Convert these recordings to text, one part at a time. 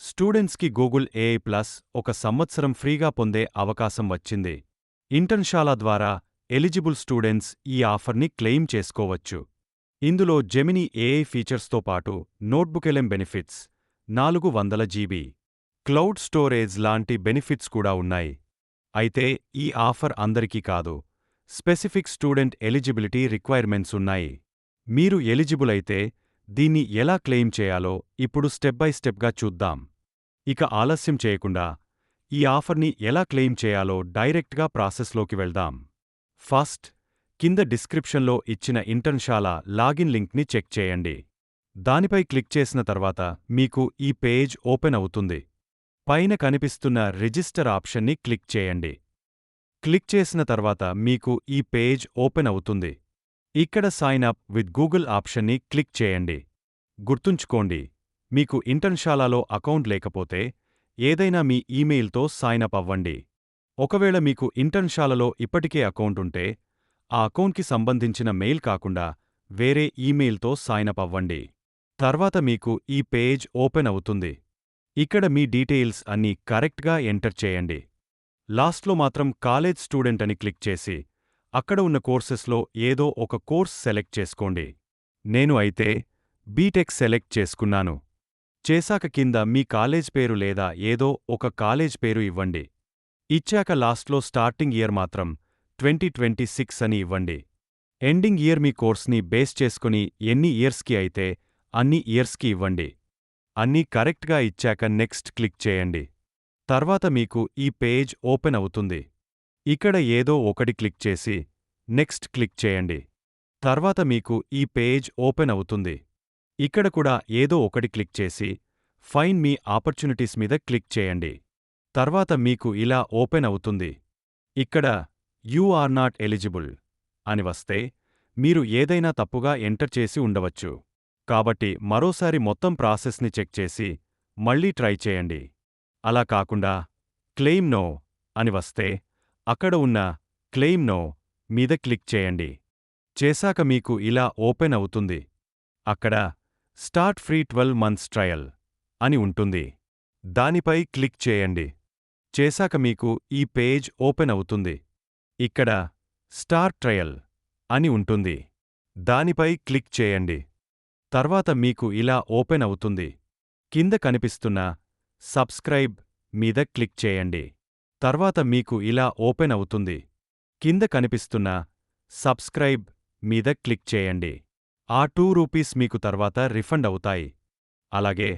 స్టూడెంట్స్కి Google AI plus ఒక సంవత్సరం ఫ్రీగా పొందే అవకాశం వచ్చింది. ఇంటర్న్షాల ద్వారా ఎలిజిబుల్ స్టూడెంట్స్ ఈ ఆఫర్ని క్లెయిమ్ చేసుకోవచ్చు. ఇందులో జెమినీ ఏఐ ఫీచర్స్తో పాటు నోట్బుక్ఎల్ఎం బెనిఫిట్స్, 400 GB క్లౌడ్ స్టోరేజ్ లాంటి బెనిఫిట్స్ కూడా ఉన్నాయి. అయితే ఈ ఆఫర్ అందరికీ కాదు. స్పెసిఫిక్ స్టూడెంట్ ఎలిజిబిలిటీ రిక్వైర్మెంట్స్ ఉన్నాయి. మీరు ఎలిజిబుల్ అయితే దీన్ని ఎలా క్లెయిమ్ చేయాలో ఇప్పుడు స్టెప్ బై స్టెప్గా చూద్దాం. ఇక ఆలస్యం చేయకుండా ఈ ఆఫర్ని ఎలా క్లెయిమ్ చేయాలో డైరెక్ట్గా ప్రాసెస్లోకి వెళ్దాం. ఫస్ట్, కింద డిస్క్రిప్షన్లో ఇచ్చిన ఇంటర్న్షాల లాగిన్ లింక్ని చెక్ చేయండి. దానిపై క్లిక్ చేసిన తర్వాత మీకు ఈ పేజ్ ఓపెన్ అవుతుంది. పైన కనిపిస్తున్న రిజిస్టర్ ఆప్షన్ని క్లిక్ చేయండి. క్లిక్ చేసిన తర్వాత మీకు ఈ పేజ్ ఓపెన్ అవుతుంది. ఇక్కడ సైన్ అప్ విత్ గూగుల్ ఆప్షన్ని క్లిక్ చేయండి. గుర్తుంచుకోండి, మీకు ఇంటర్న్షాలలో అకౌంట్ లేకపోతే ఏదైనా మీ ఈమెయిల్తో సైన్ అప్ అవ్వండి. ఒకవేళ మీకు ఇంటర్న్షాలలో ఇప్పటికే అకౌంట్ ఉంటే ఆ అకౌంట్కి సంబంధించిన మెయిల్ కాకుండా వేరే ఈమెయిల్తో సైన్ అప్ అవ్వండి. తర్వాత మీకు ఈ పేజ్ ఓపెన్ అవుతుంది. ఇక్కడ మీ డీటెయిల్స్ అన్నీ కరెక్ట్గా ఎంటర్ చేయండి. లాస్ట్లో మాత్రం కాలేజ్ స్టూడెంట్ అని క్లిక్ చేసి అక్కడ ఉన్న కోర్సెస్లో ఏదో ఒక కోర్స్ సెలెక్ట్ చేసుకోండి. నేను అయితే బీటెక్ సెలెక్ట్ చేసుకున్నాను. చేశాక కింద మీ కాలేజ్ పేరు లేదా ఏదో ఒక కాలేజ్ పేరు ఇవ్వండి. ఇచ్చాక లాస్ట్లో స్టార్టింగ్ ఇయర్ మాత్రం 2026 అని ఇవ్వండి. ఎండింగ్ ఇయర్ మీ కోర్స్ని బేస్ చేసుకుని ఎన్ని ఇయర్స్కి అయితే అన్ని ఇయర్స్కి ఇవ్వండి. అన్నీ కరెక్ట్గా ఇచ్చాక నెక్స్ట్ క్లిక్ చేయండి. తర్వాత మీకు ఈ పేజ్ ఓపెన్ అవుతుంది. ఇక్కడ ఏదో ఒకటి క్లిక్ చేసి నెక్స్ట్ క్లిక్ చేయండి. తర్వాత మీకు ఈ పేజ్ ఓపెన్ అవుతుంది. ఇక్కడ కూడా ఏదో ఒకటి క్లిక్ చేసి ఫైండ్ మీ ఆపర్చునిటీస్ మీద క్లిక్ చేయండి. తర్వాత మీకు ఇలా ఓపెన్ అవుతుంది. ఇక్కడ యూ ఆర్ నాట్ ఎలిజిబుల్ అని వస్తే మీరు ఏదైనా తప్పుగా ఎంటర్ చేసి ఉండవచ్చు. కాబట్టి మరోసారి మొత్తం ప్రాసెస్ని చెక్ చేసి మళ్ళీ ట్రై చేయండి. అలా కాకుండా క్లెయిమ్ నో అని వస్తే అక్కడ ఉన్న క్లెయిమ్ నో మీద క్లిక్ చేయండి. చేశాక మీకు ఇలా ఓపెన్ అవుతుంది. అక్కడ స్టార్ట్ ఫ్రీ 12 months ట్రయల్ అని ఉంటుంది. దానిపై క్లిక్ చేయండి. చేశాక మీకు ఈ పేజ్ ఓపెన్ అవుతుంది. ఇక్కడ స్టార్ట్ ట్రయల్ అని ఉంటుంది. దానిపై క్లిక్ చేయండి. తర్వాత మీకు ఇలా ఓపెన్ అవుతుంది. కింద కనిపిస్తున్న సబ్స్క్రైబ్ మీద క్లిక్ చేయండి. తర్వాత మీకు ఇలా ఓపెన్ అవుతుంది. కింద కనిపిస్తున్న సబ్స్క్రైబ్ మీద క్లిక్ చేయండి. ఆ ₹2 మీకు తర్వాత రిఫండ్ అవుతాయి. అలాగే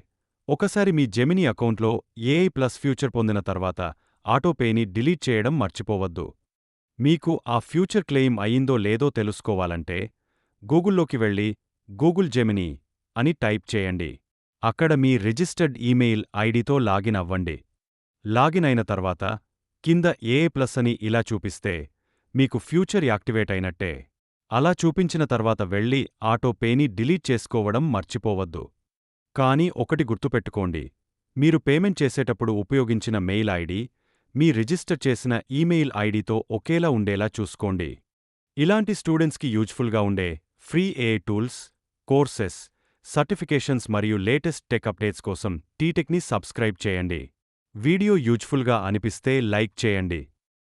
ఒకసారి మీ జెమినీ అకౌంట్లో ఏఐ ప్లస్ ఫ్యూచర్ పొందిన తర్వాత ఆటోపేని డిలీట్ చేయడం మర్చిపోవద్దు. మీకు ఆ ఫ్యూచర్ క్లెయిమ్ అయ్యిందో లేదో తెలుసుకోవాలంటే గూగుల్లోకి వెళ్ళి గూగుల్ జెమినీ అని టైప్ చేయండి. అక్కడ మీ రిజిస్టర్డ్ ఈమెయిల్ ఐడితో లాగిన్ అవ్వండి. లాగిన్ అయిన తర్వాత కింద ఏఐ ప్లస్ అని ఇలా చూపిస్తే మీకు ఫ్యూచర్ యాక్టివేట్ అయినట్టే. అలా చూపించిన తర్వాత వెళ్ళి ఆటోపేని డిలీట్ చేసుకోవడం మర్చిపోవద్దు. కానీ ఒకటి గుర్తుపెట్టుకోండి, మీరు పేమెంట్ చేసేటప్పుడు ఉపయోగించిన మెయిల్ ఐడి మీ రిజిస్టర్ చేసిన ఈమెయిల్ ఐడితో ఒకేలా ఉండేలా చూసుకోండి. ఇలాంటి స్టూడెంట్స్కి యూజ్ఫుల్గా ఉండే free AI tools, courses, certifications మరియు లేటెస్ట్ టెక్ అప్డేట్స్ కోసం టీటెక్ని సబ్స్క్రైబ్ చేయండి. వీడియో యూజ్ఫుల్గా అనిపిస్తే లైక్ చేయండి.